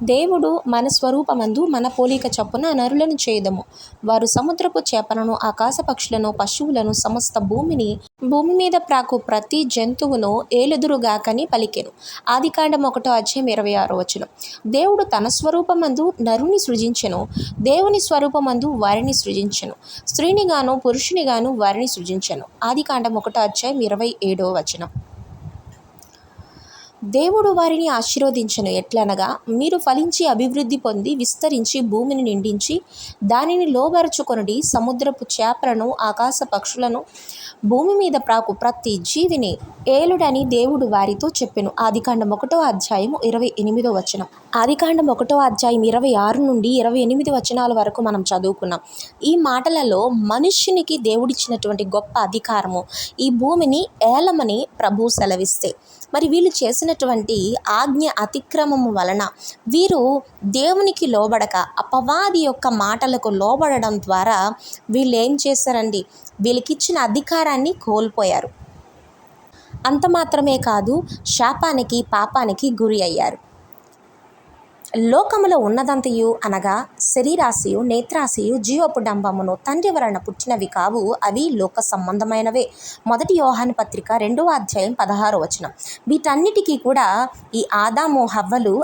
దేవుడు మన స్వరూపమందు మన పోలిక చొప్పున నరులను చేయదము. వారు సముద్రపు చేపలను, ఆకాశ పక్షులను, పశువులను, సమస్త భూమి మీద ప్రాకు ప్రతి జంతువును ఏలుదురుగాకని పలికెను. ఆదికాండం 1:26. దేవుడు తన స్వరూపమందు నరుని సృజించెను. దేవుని స్వరూపమందు వారిని సృజించెను. స్త్రీనిగాను పురుషునిగాను వారిని సృజించెను. ఆదికాండం 1:27. దేవుడు వారిని ఆశీర్వదించెను. ఎట్లనగా, మీరు ఫలించి అభివృద్ధి పొంది విస్తరించి భూమిని నిండించి దానిని లోబరచుకొనుడి. సముద్రపు చేపలను, ఆకాశ పక్షులను, భూమి మీద ప్రాకు ప్రతి జీవిని ఏలుడని దేవుడు వారితో చెప్పెను. ఆదికాండం 1:28. ఆదికాండం 1:26 నుండి 28 వరకు మనం చదువుకున్నాం. ఈ మాటలలో మనుష్యునికి దేవుడిచ్చినటువంటి గొప్ప అధికారము, ఈ భూమిని ఏలమని ప్రభువు సెలవిస్తే, మరి వీళ్ళు చేసినటువంటి ఆజ్ఞ అతిక్రమము వలన వీరు దేవునికి లోబడక అపవాది యొక్క మాటలకు లోబడడం ద్వారా వీళ్ళు ఏం చేశారండి, వీళ్ళకిచ్చిన అధికారాన్ని కోల్పోయారు. అంత మాత్రమే కాదు, శాపానికి పాపానికి గురి అయ్యారు. లోకములో ఉన్నదంతయు అనగా శరీరాశయు, నేత్రాశయు, జీవపు డంబమును తండ్రి వలన పుట్టినవి కావు, అవి లోక సంబంధమైనవే. 1 యోహాను పత్రిక 2:16. వీటన్నిటికీ కూడా ఈ ఆదాము హవ్వలు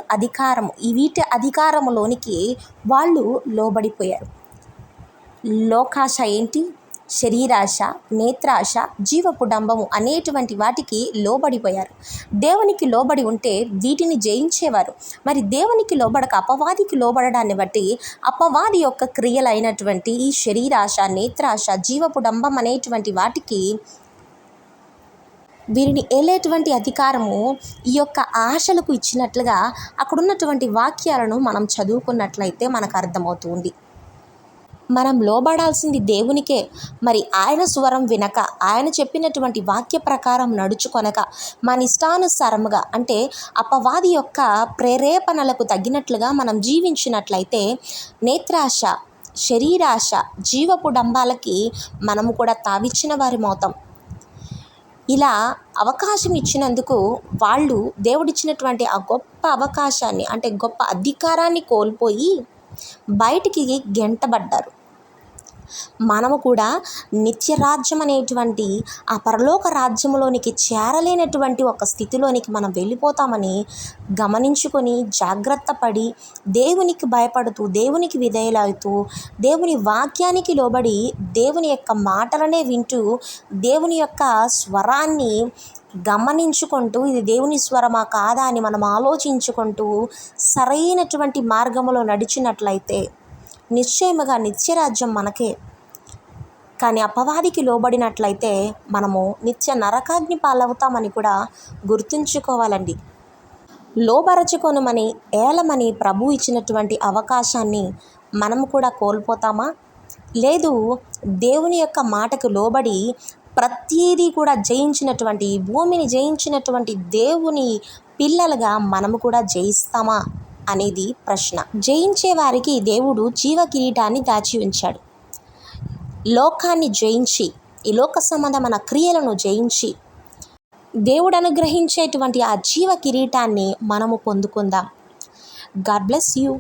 వీటి అధికారములోనికి వాళ్ళు లోబడిపోయారు. లోకాశ ఏంటి? శరీరాశ, నేత్రాశ, జీవపు డంబము అనేటువంటి వాటికి లోబడిపోయారు. దేవునికి లోబడి ఉంటే వీటిని జయించేవారు. మరి దేవునికి లోబడక అపవాదికి లోబడడాన్ని బట్టి అపవాది యొక్క క్రియలైనటువంటి ఈ శరీరాశ, నేత్రాశ, జీవపు డంబం అనేటువంటి వాటికి వీరిని ఏలేటువంటి అధికారము ఈ యొక్క ఆశలకు ఇచ్చినట్లుగా అక్కడున్నటువంటి వాక్యాలను మనం చదువుకున్నట్లయితే మనకు అర్థమవుతుంది. మనం లోబడాల్సింది దేవునికే. మరి ఆయన స్వరం వినక, ఆయన చెప్పినటువంటి వాక్య ప్రకారం నడుచుకొనక, మన ఇష్టానుసారముగా అంటే అపవాది యొక్క ప్రేరేపణలకు తగినట్లుగా మనం జీవించినట్లయితే నేత్రాశ, శరీరాశ, జీవపు డంబాలకి మనము కూడా తావిచ్చిన వారిమవుతాం. ఇలా అవకాశం ఇచ్చినందుకు వాళ్ళు దేవుడిచ్చినటువంటి ఆ గొప్ప అవకాశాన్ని అంటే గొప్ప అధికారాన్ని కోల్పోయి బయటికి గెంటబడ్డారు. మనము కూడా నిత్య రాజ్యం అనేటువంటి ఆ పరలోక రాజ్యంలోనికి చేరలేనటువంటి ఒక స్థితిలోనికి మనం వెళ్ళిపోతామని గమనించుకొని జాగ్రత్త పడి దేవునికి భయపడుతూ, దేవునికి విధేయులవుతూ, దేవుని వాక్యానికి లోబడి, దేవుని యొక్క మాటలనే వింటూ, దేవుని యొక్క స్వరాన్ని గమనించుకుంటూ ఇది దేవుని స్వరమా కాదా అని మనం ఆలోచించుకుంటూ సరైనటువంటి మార్గంలో నడిచినట్లయితే నిశ్చయముగా నిత్యరాజ్యం మనకే. కానీ అపవాదికి లోబడినట్లయితే మనము నిత్య నరకాగ్ని పాలవుతామని కూడా గుర్తుంచుకోవాలండి. లోబరచుకొనుమని, ఏలమని ప్రభు ఇచ్చినటువంటి అవకాశాన్ని మనము కూడా కోల్పోతామా? లేదు, దేవుని యొక్క మాటకు లోబడి ప్రతిదీ కూడా జయించినటువంటి, భూమిని జయించినటువంటి దేవుని పిల్లలుగా మనము కూడా జయిస్తామా అనేది ప్రశ్న. జయించే వారికి దేవుడు జీవ కిరీటాన్ని దాచి ఉంచాడు. లోకాన్ని జయించి, ఈ లోక సంబంధమైన క్రియలను జయించి దేవుడు అనుగ్రహించేటువంటి ఆ జీవ కిరీటాన్ని మనము పొందుకుందాం. God bless you.